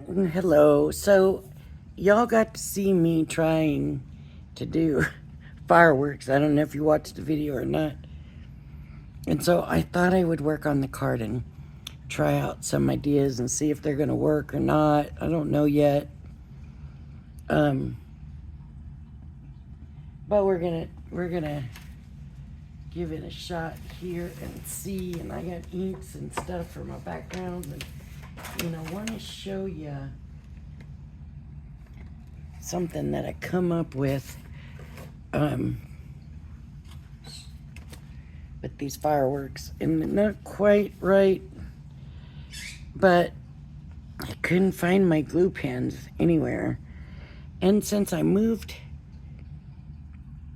Hello. So, y'all got to see me trying to do fireworks. I don't know if you watched the video or not. And so I thought I would work on the card and try out some ideas and see if they're going to work or not. I don't know yet. Um, but we're gonna give it a shot here and see. And I got inks and stuff for my backgrounds, and want to show you something that I come up with with these fireworks, and not quite right, but I couldn't find my glue pens anywhere. And since I moved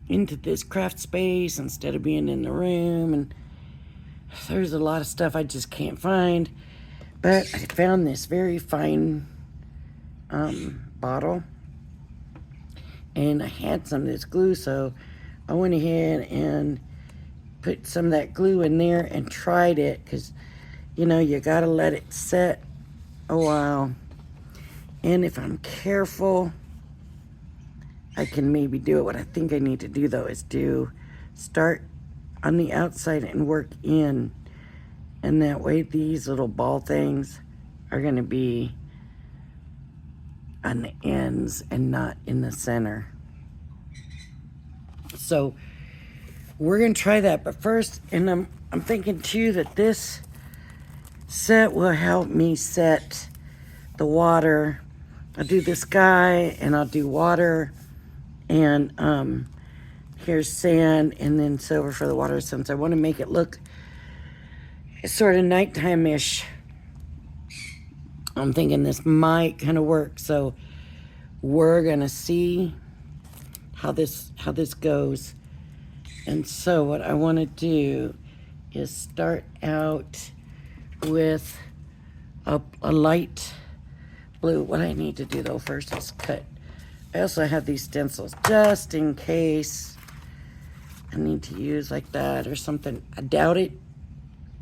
into this craft space instead of being in the room, and there's a lot of stuff I just can't find, but I found this very fine bottle, and I had some of this glue, so I went ahead and put some of that glue in there and tried it, because you gotta let it set a while, and if I'm careful I can maybe do it. What I think I need to do though is start on the outside and work in, and that way these little ball things are going to be on the ends and not in the center. So we're going to try that, but first, and I'm thinking too that this set will help me set the water. I'll do the sky and I'll do water, and here's sand and then silver for the water, since I want to make it look sort of nighttime-ish. I'm thinking this might kind of work, so we're gonna see how this goes. And so what I want to do is start out with a light blue. What I need to do though first is cut. I also have these stencils just in case I need to use like that or something. I doubt it,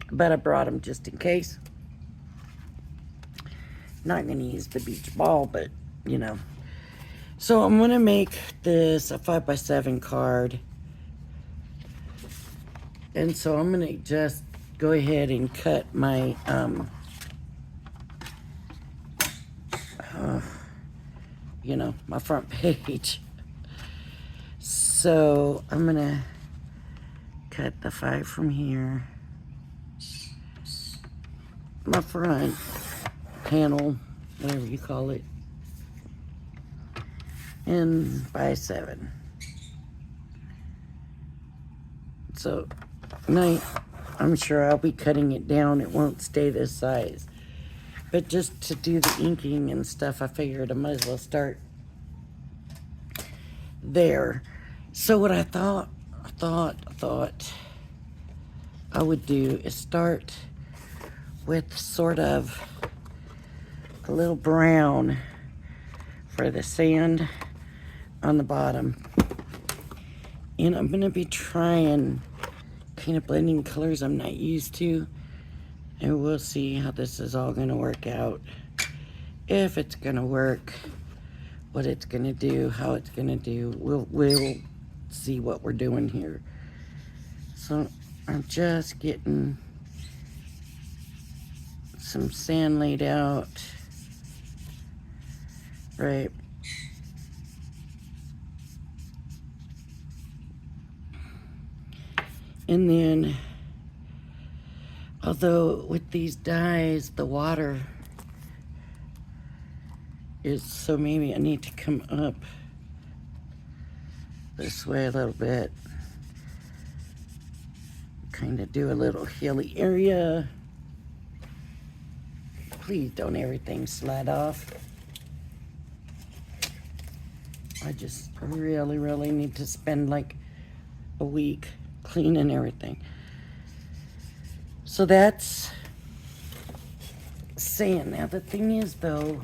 but I brought them just in case. Not going to use the beach ball, but So I'm going to make this a 5x7 card. And so I'm going to just go ahead and cut my my front page. So I'm going to cut the 5 from here. My front panel, whatever you call it, and by 7. So I'm sure I'll be cutting it down. It won't stay this size. But just to do the inking and stuff, I figured I might as well start there. So what I thought I would do is start with sort of a little brown for the sand on the bottom. And I'm going to be trying kind of blending colors I'm not used to. And we'll see how this is all going to work out. If it's going to work, what it's going to do, how it's going to do. We'll see what we're doing here. So I'm just getting some sand laid out. Right. And then, although with these dyes, the water is, so maybe I need to come up this way a little bit. Kind of do a little hilly area. Please don't everything slide off. I just really, really need to spend like a week cleaning everything. So that's sand. Now the thing is though,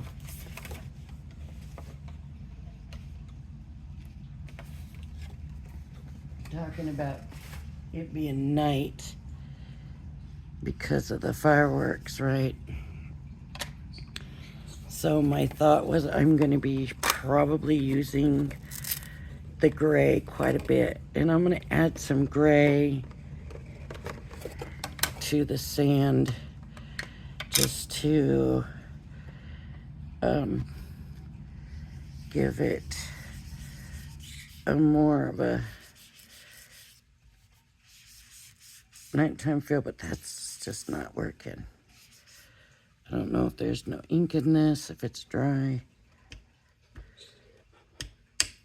talking about it being night because of the fireworks, right? So my thought was I'm going to be probably using the gray quite a bit. And I'm going to add some gray to the sand just to give it a more of a nighttime feel, but that's just not working. I don't know if there's no ink in this, if it's dry.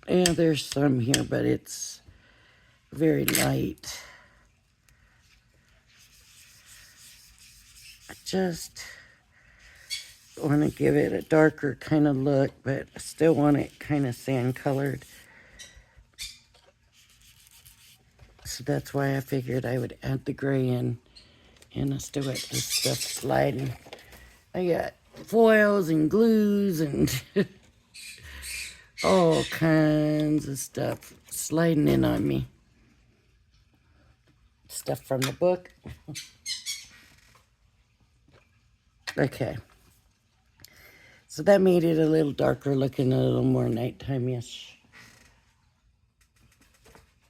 Yeah, there's some here, but it's very light. I just want to give it a darker kind of look, but I still want it kind of sand colored. So that's why I figured I would add the gray in. And I still got this stuff sliding. I got foils and glues and all kinds of stuff sliding in on me. Stuff from the book. Okay. So that made it a little darker looking, a little more nighttime-ish.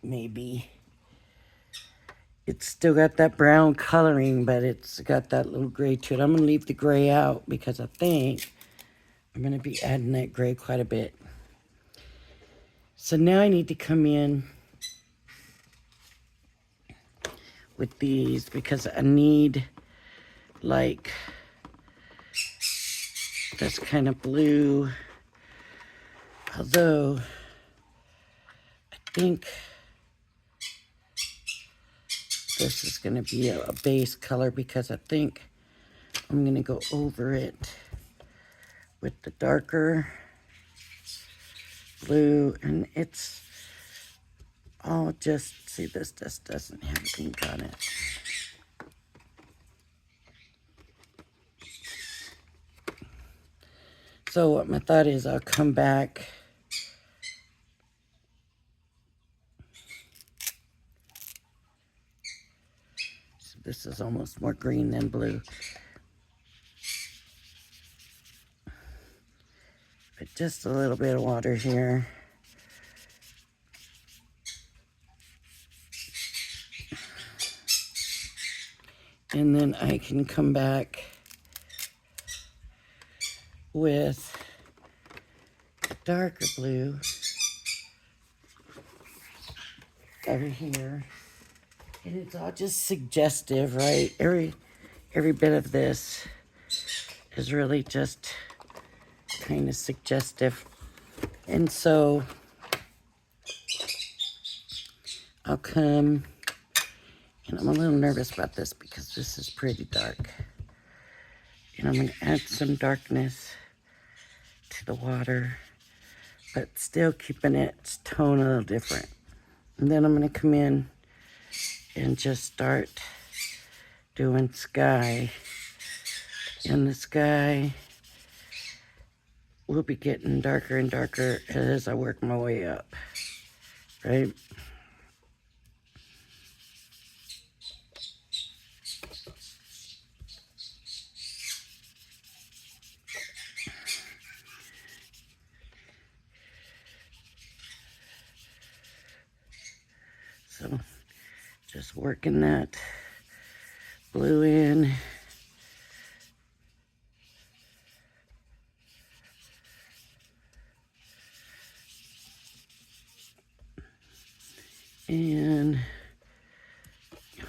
Maybe. It's still got that brown coloring, but it's got that little gray to it. I'm going to leave the gray out because I think I'm going to be adding that gray quite a bit. So now I need to come in with these because I need like this kind of blue. Although I think this is going to be a base color because I think I'm going to go over it with the darker blue. And it's all just, see, this just doesn't have ink on it. So what my thought is, I'll come back so this is almost more green than blue. But just a little bit of water here. And then I can come back with a darker blue over here. And it's all just suggestive, right? Every bit of this is really just kind of suggestive. And so I'll come, and I'm a little nervous about this because this is pretty dark. And I'm going to add some darkness to the water, but still keeping its tone a little different. And then I'm going to come in and just start doing sky. And the sky will be getting darker and darker as I work my way up, right? So just working that blue in. And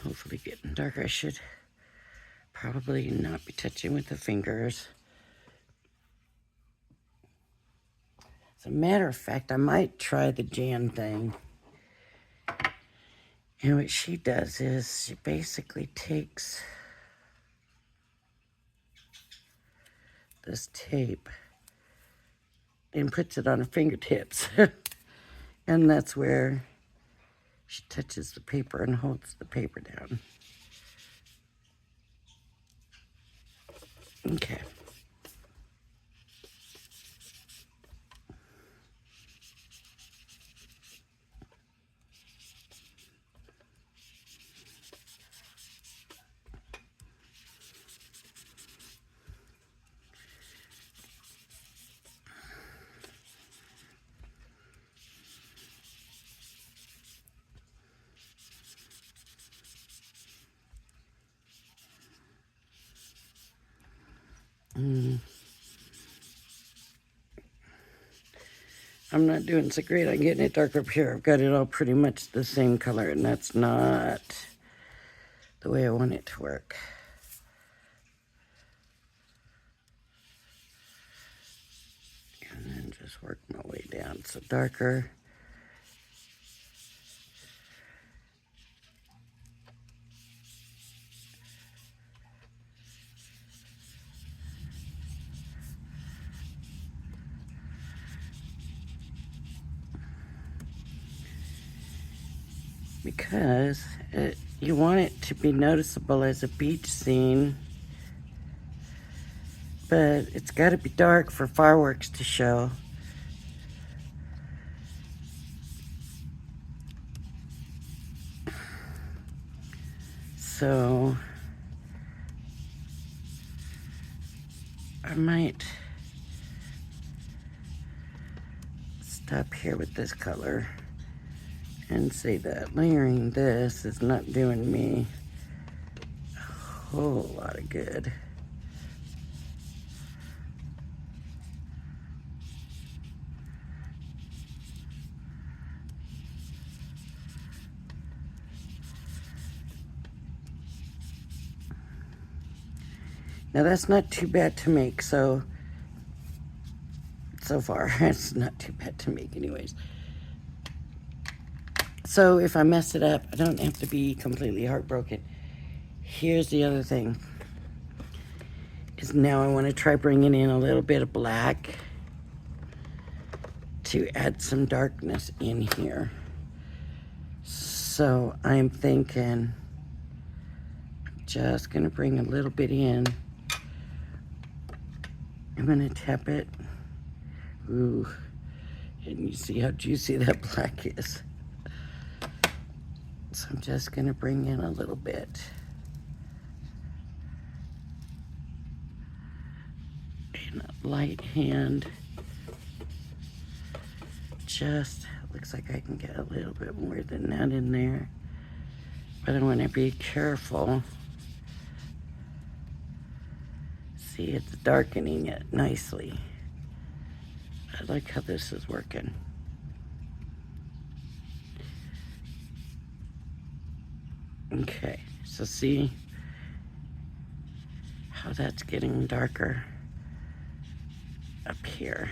hopefully getting darker. I should probably not be touching with the fingers. As a matter of fact, I might try the Jan thing. And what she does is she basically takes this tape and puts it on her fingertips. And that's where she touches the paper and holds the paper down. Okay. I'm not doing so great on getting it dark up here. I've got it all pretty much the same color, and that's not the way I want it to work. And then just work my way down. So darker. Because you want it to be noticeable as a beach scene, but it's got to be dark for fireworks to show. So I might stop here with this color and say that layering this is not doing me a whole lot of good. Now that's not too bad to make, so far it's not too bad to make anyways. So if I mess it up, I don't have to be completely heartbroken. Here's the other thing, is now I want to try bringing in a little bit of black to add some darkness in here. So I'm thinking I'm just going to bring a little bit in. I'm going to tap it. Ooh, and you see how juicy that black is. So I'm just going to bring in a little bit. And a light hand. Just looks like I can get a little bit more than that in there. But I want to be careful. See, it's darkening it nicely. I like how this is working. Okay, so see how that's getting darker up here.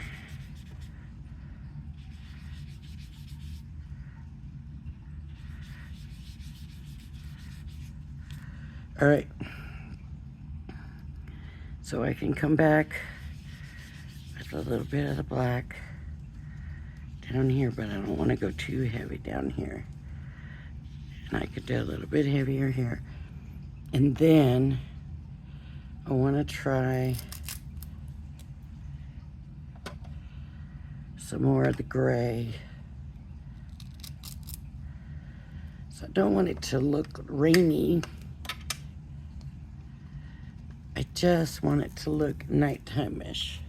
All right, so I can come back with a little bit of the black down here, but I don't want to go too heavy down here. And I could do a little bit heavier here. And then I want to try some more of the gray. So I don't want it to look rainy. I just want it to look nighttime-ish.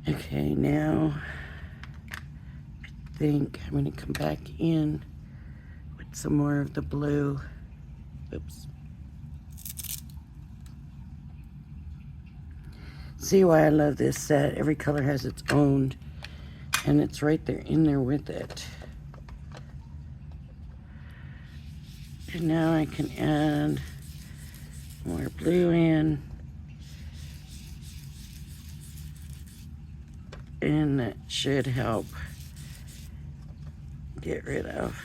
Okay, now I think I'm going to come back in with some more of the blue. Oops. See why I love this set? Every color has its own, and it's right there in there with it. And now I can add more blue in. And that should help get rid of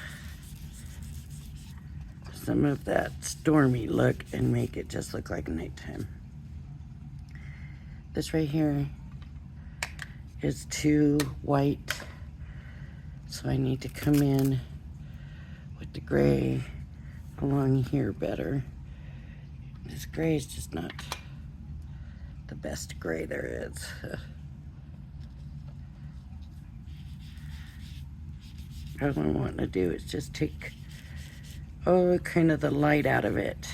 some of that stormy look and make it just look like nighttime. This right here is too white, so I need to come in with the gray along here better. This gray is just not the best gray there is. What I want to do is just take, kind of the light out of it.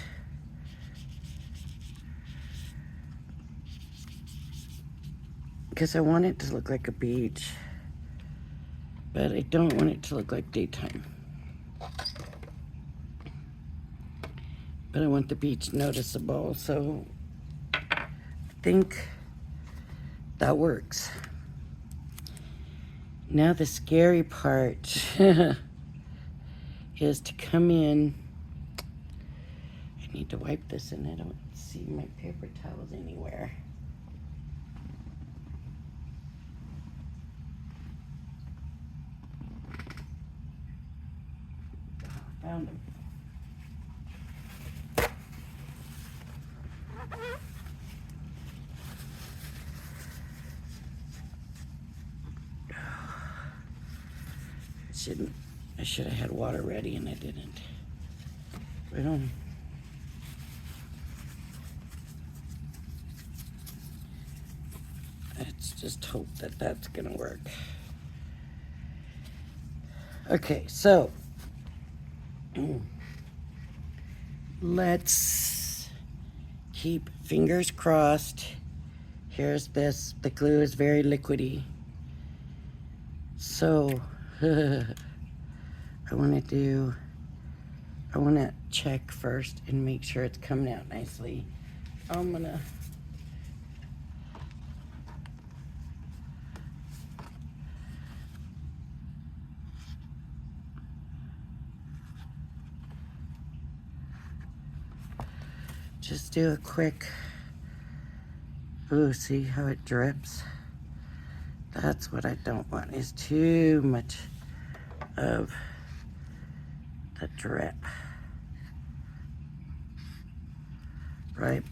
because I want it to look like a beach, but I don't want it to look like daytime. But I want the beach noticeable, so I think that works. Now the scary part is to come in. I need to wipe this and I don't see my paper towels anywhere. Found them. I should have had water ready and I didn't. Well, let's just hope that that's gonna work. Okay, so let's keep fingers crossed. Here's this. The glue is very liquidy. So I want to check first and make sure it's coming out nicely. I'm gonna just do a quick, ooh, see how it drips? That's what I don't want, is too much of the drip. Right?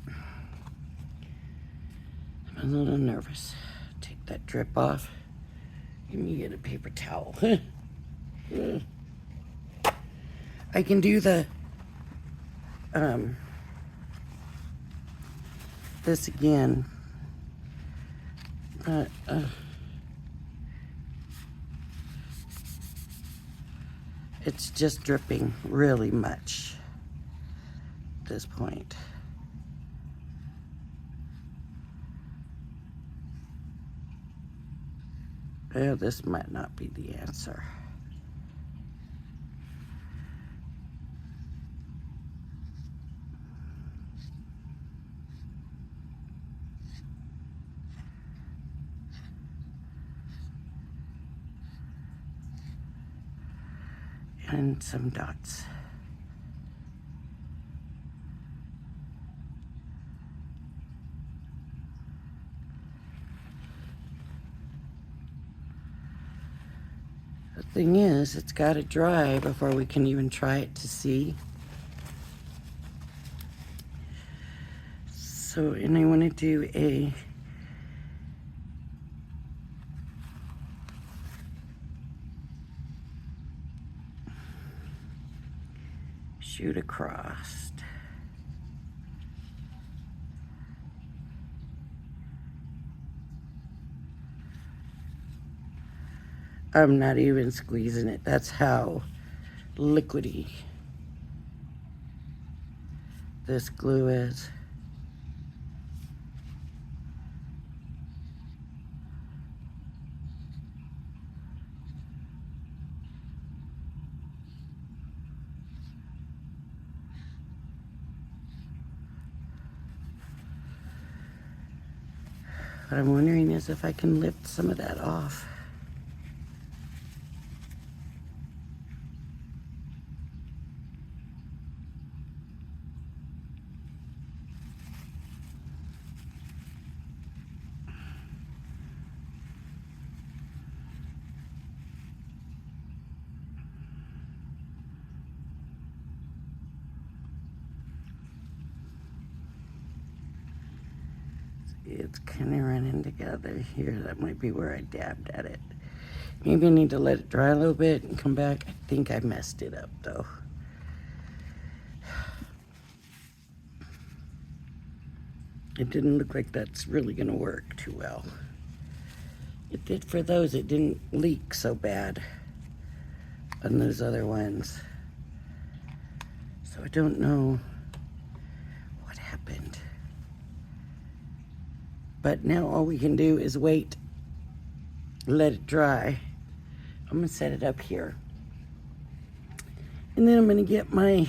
I'm a little nervous. Take that drip off. Let me get a paper towel. I can do the this again, but it's just dripping really much at this point. Oh, this might not be the answer. And some dots. The thing is, it's got to dry before we can even try it to see. So, and I want to do a shoot across. I'm not even squeezing it. That's how liquidy this glue is. What I'm wondering is if I can lift some of that off. It's kind of running together here. That might be where I dabbed at it. Maybe I need to let it dry a little bit and come back. I think I messed it up though. It didn't look like that's really gonna work too well. It did for those. It didn't leak so bad on those other ones. So I don't know what happened. But now all we can do is wait, let it dry. I'm gonna set it up here. And then I'm gonna get my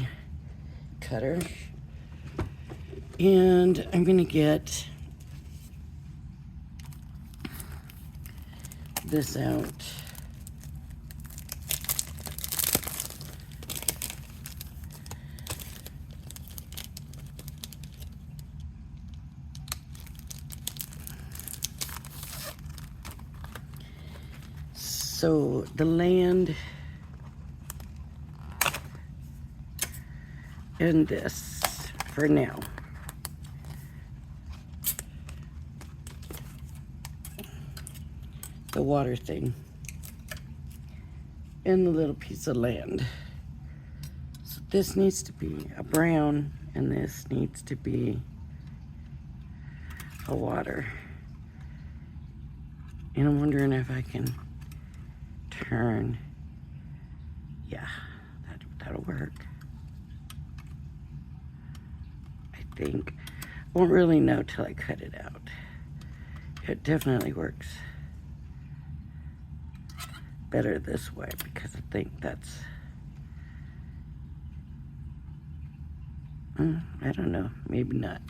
cutter and I'm gonna get this out. So the land and this for now. The water thing and the little piece of land. So this needs to be a brown and this needs to be a water. And I'm wondering if I can turn. Yeah, that'll work. I think. I won't really know till I cut it out. It definitely works better this way because I think that's, I don't know, maybe not.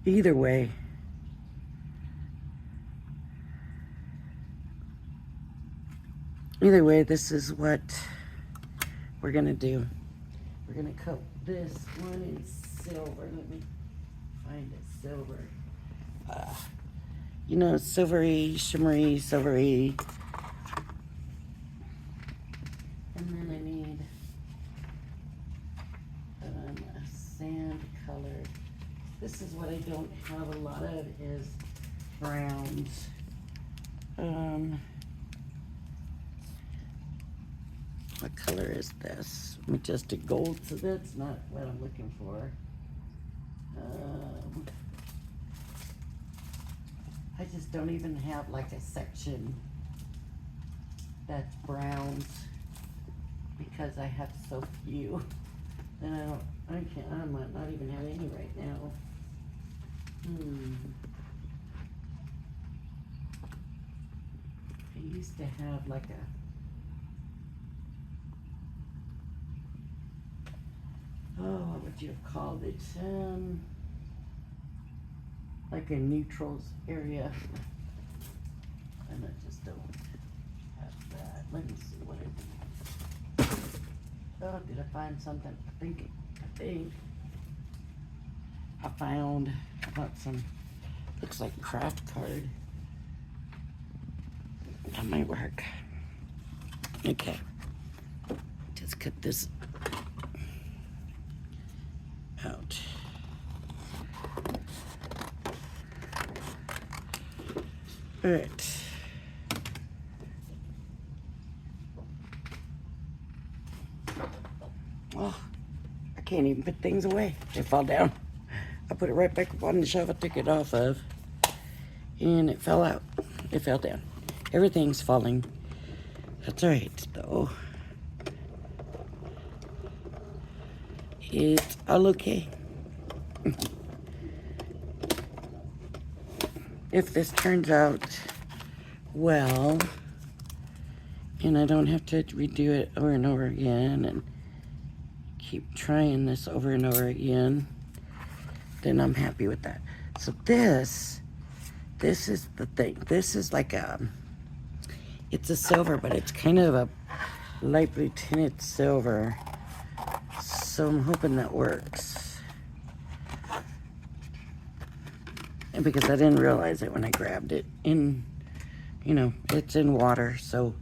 Either way, this is what we're gonna do. We're gonna coat this one in silver. Let me find it, silver. You know, silvery, shimmery, silvery. And then I need a sand color. This is what I don't have a lot of is browns. What color is this? Majestic gold, so that's not what I'm looking for. I just don't even have like a section that's browns because I have so few. And I might not even have any right now. I used to have like what would you have called it? Like a neutrals area. And I just don't have that. Let me see what I do. Oh, did I find something? I think I found some, looks like craft card. That might work. Okay. Just cut this out. All right. Oh, I can't even put things away. They fall down. I put it right back up on the shelf I took it off of, and it fell out. It fell down. Everything's falling. That's all right, though. It's all okay. If this turns out well, and I don't have to redo it over and over again and keep trying this over and over again, then I'm happy with that. So this is the thing. This is like it's a silver, but it's kind of a light blue tinted silver. So I'm hoping that works. And because I didn't realize it when I grabbed it in, you know, it's in water, so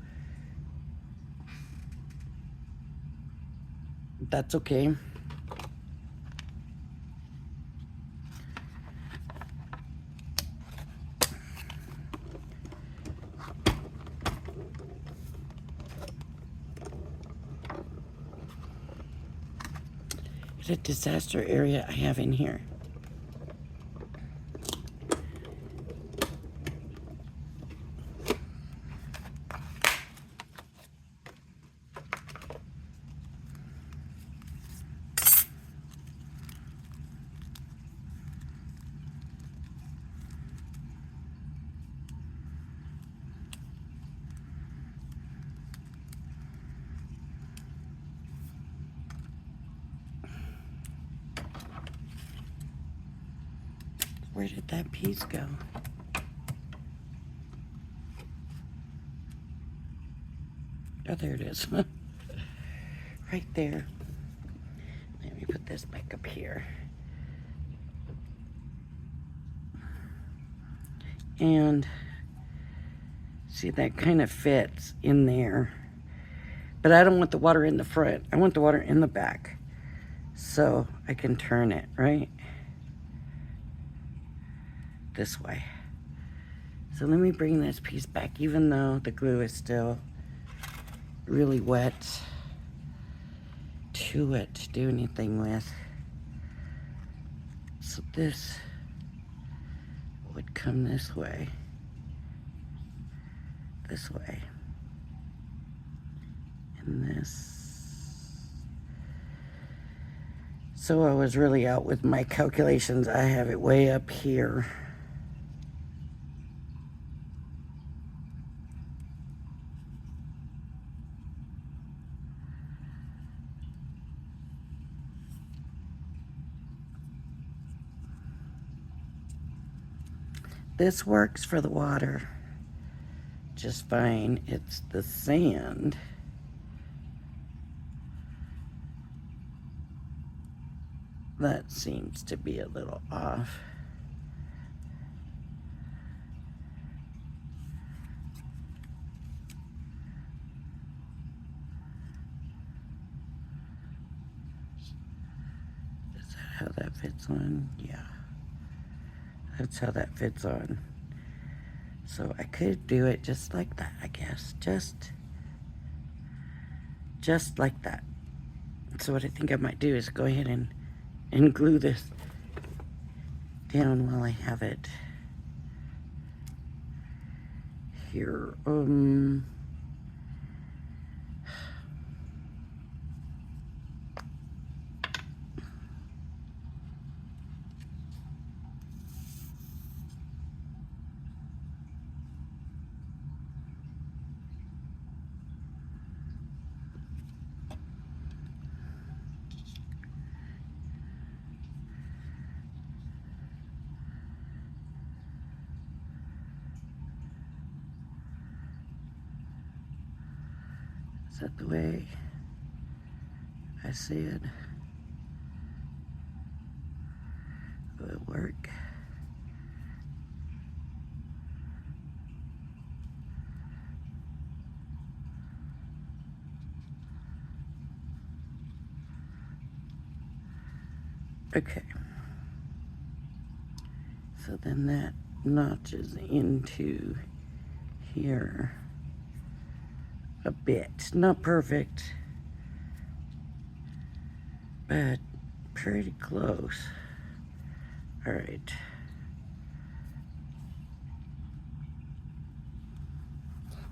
that's okay. It's a disaster area I have in here. Where did that piece go? Oh, there it is. Right there. Let me put this back up here. And see, that kind of fits in there. But I don't want the water in the front. I want the water in the back. So I can turn it, right? This way. So let me bring this piece back, even though the glue is still really wet to it to do anything with. So this would come this way, and this. So I was really out with my calculations. I have it way up here. This works for the water just fine. It's the sand that seems to be a little off. Is that how that fits on? Yeah. That's how that fits on. So I could do it just like that, I guess. Just like that. So what I think I might do is go ahead and glue this down while I have it here. Is that the way I see it? Will it work? Okay. So then that notches into here a bit. Not perfect, but pretty close. All right.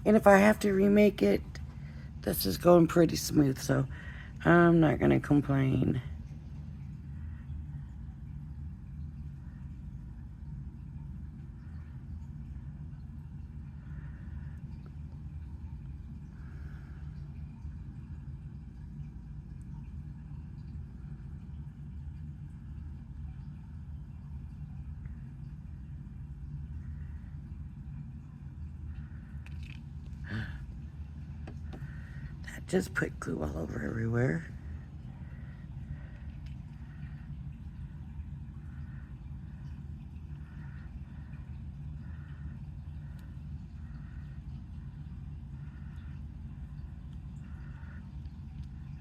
And if I have to remake it, this is going pretty smooth, so I'm not gonna complain. That just put glue all over everywhere.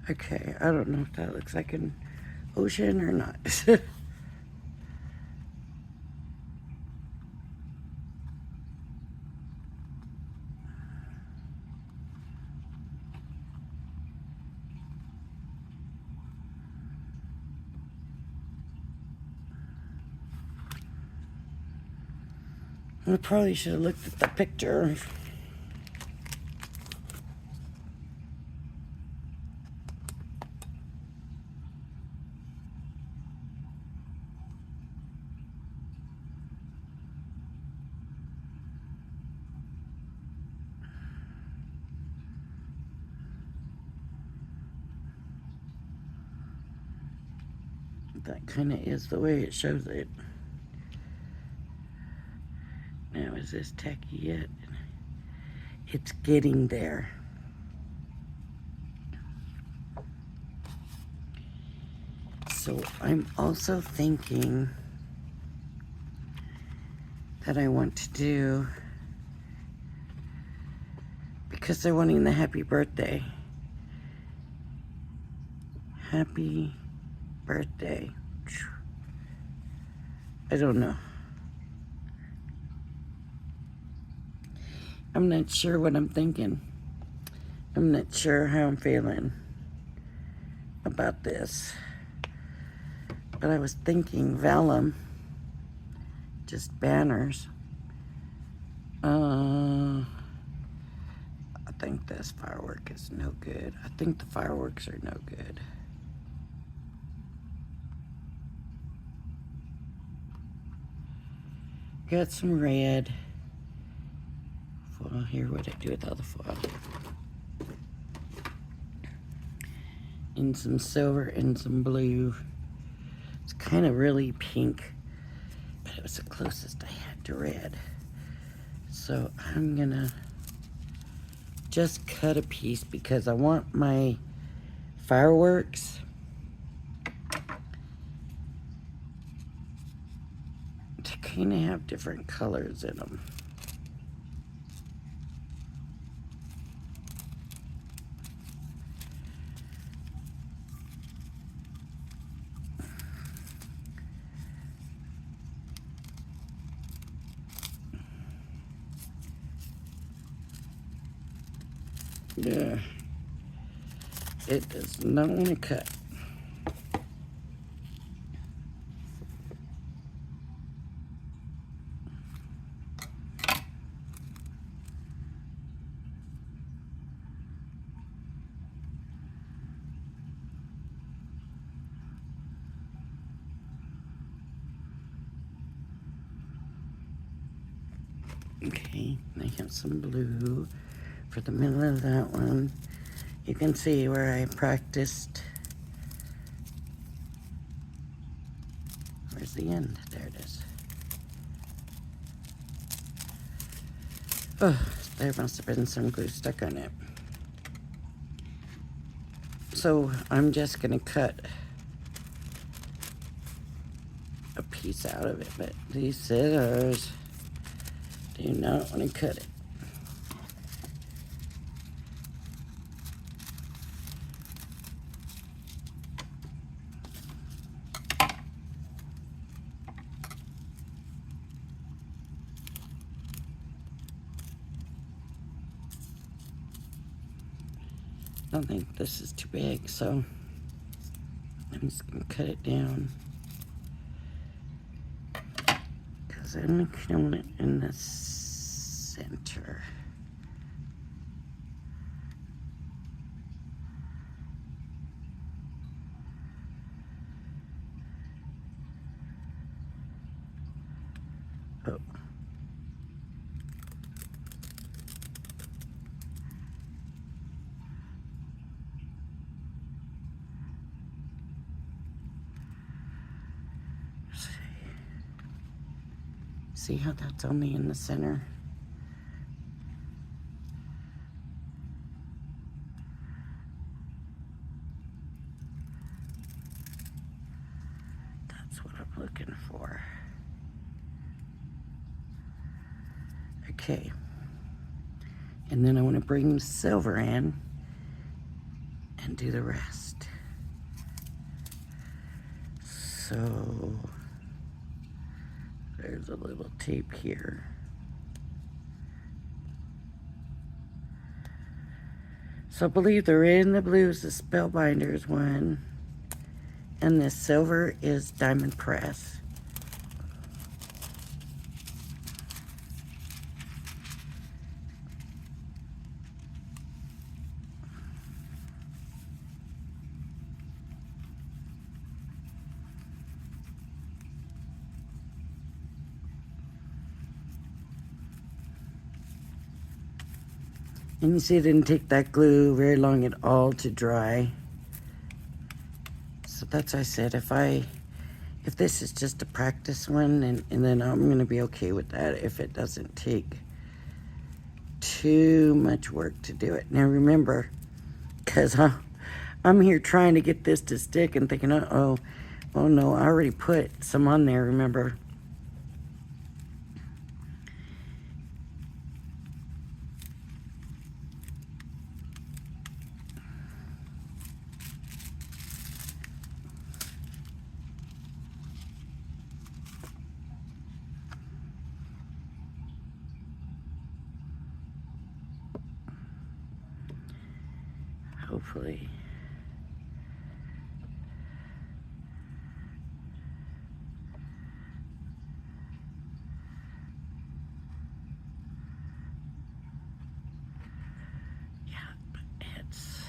Okay, I don't know if that looks like an ocean or not. I probably should have looked at the picture. That kind of is the way it shows it. is this tacky yet. It's getting there. So I'm also thinking that I want to do, because they're wanting the happy birthday. Happy birthday. I don't know. I'm not sure what I'm thinking. I'm not sure how I'm feeling about this. But I was thinking vellum, just banners. I think this firework is no good. I think the fireworks are no good. Got some red. Foil here. What did I do with all the foil? And some silver and some blue. It's kind of really pink, but it was the closest I had to red. So I'm gonna just cut a piece because I want my fireworks to kind of have different colors in them. Yeah, it does not want to cut. Okay, I have some blue for the middle of that one. You can see where I practiced. Where's the end? There it is. Oh, there must have been some glue stuck on it. So I'm just gonna cut a piece out of it, but these scissors do not want to cut it. I don't think this is too big, so I'm just gonna cut it down because I'm killing it in the center. Oh. See how that's only in the center? That's what I'm looking for. Okay. And then I want to bring the silver in and do the rest. So there's a little tape here. So I believe the red and the blue is the Spellbinder's one. And the silver is Diamond Press. And you see it didn't take that glue very long at all to dry. So that's why I said if I if this is just a practice one, and then I'm going to be okay with that if it doesn't take too much work to do it. Now remember, because I'm here trying to get this to stick and thinking, oh no, I already put some on there, remember? Hopefully. Yeah, but it's...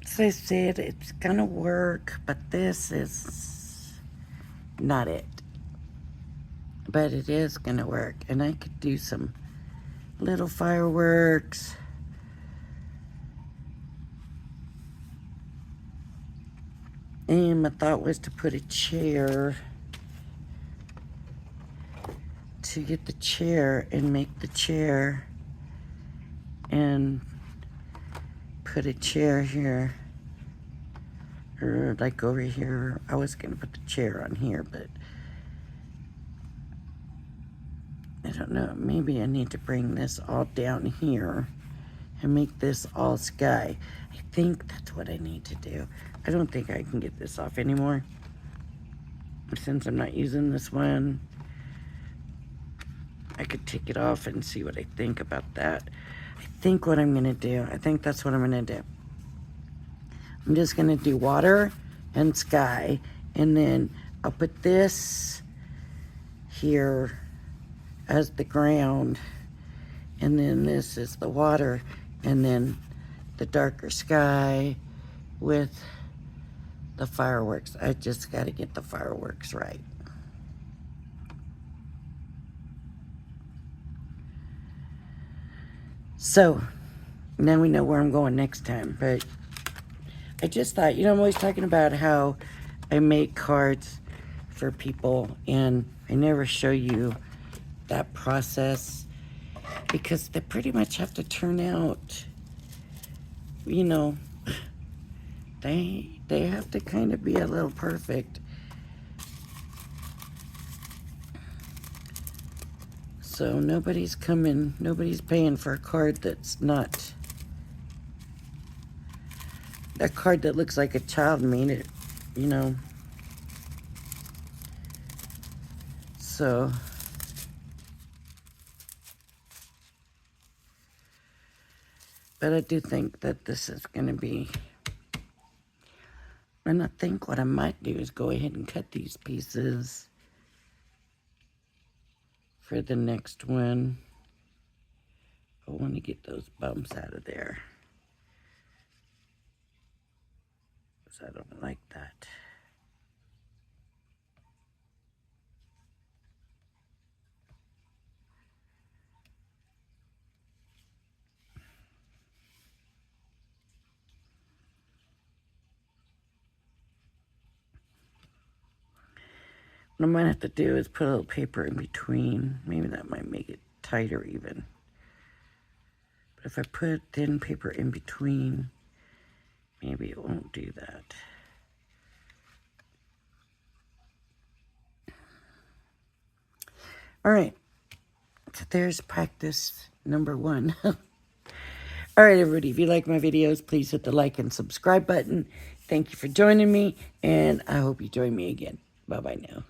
As I said, it's gonna work, but this is not it. But it is gonna work, and I could do some little fireworks. And my thought was to put a chair, to get the chair and make the chair and put a chair here, or like over here. I was gonna put the chair on here, but I don't know, maybe I need to bring this all down here and make this all sky. I think that's what I need to do. I don't think I can get this off anymore since I'm not using this one. I could take it off and see what I think about that. I think what I'm gonna do, I think that's what I'm gonna do. I'm just gonna do water and sky, and then I'll put this here as the ground, and then this is the water, and then the darker sky with the fireworks. I just got to get the fireworks right. So now we know where I'm going next time, but I just thought, you know, I'm always talking about how I make cards for people, and I never show you that process because they pretty much have to turn out, you know, they have to kind of be a little perfect. So nobody's paying for a card that's not, that card that looks like a child made it, you know. So but I do think that this is going to be, and I think what I might do is go ahead and cut these pieces for the next one. I want to get those bumps out of there, because I don't like that. What I might have to do is put a little paper in between. Maybe that might make it tighter even. But if I put thin paper in between, maybe it won't do that. All right, so there's practice number 1. All right, everybody, if you like my videos, please hit the like and subscribe button. Thank you for joining me, and I hope you join me again. Bye-bye now.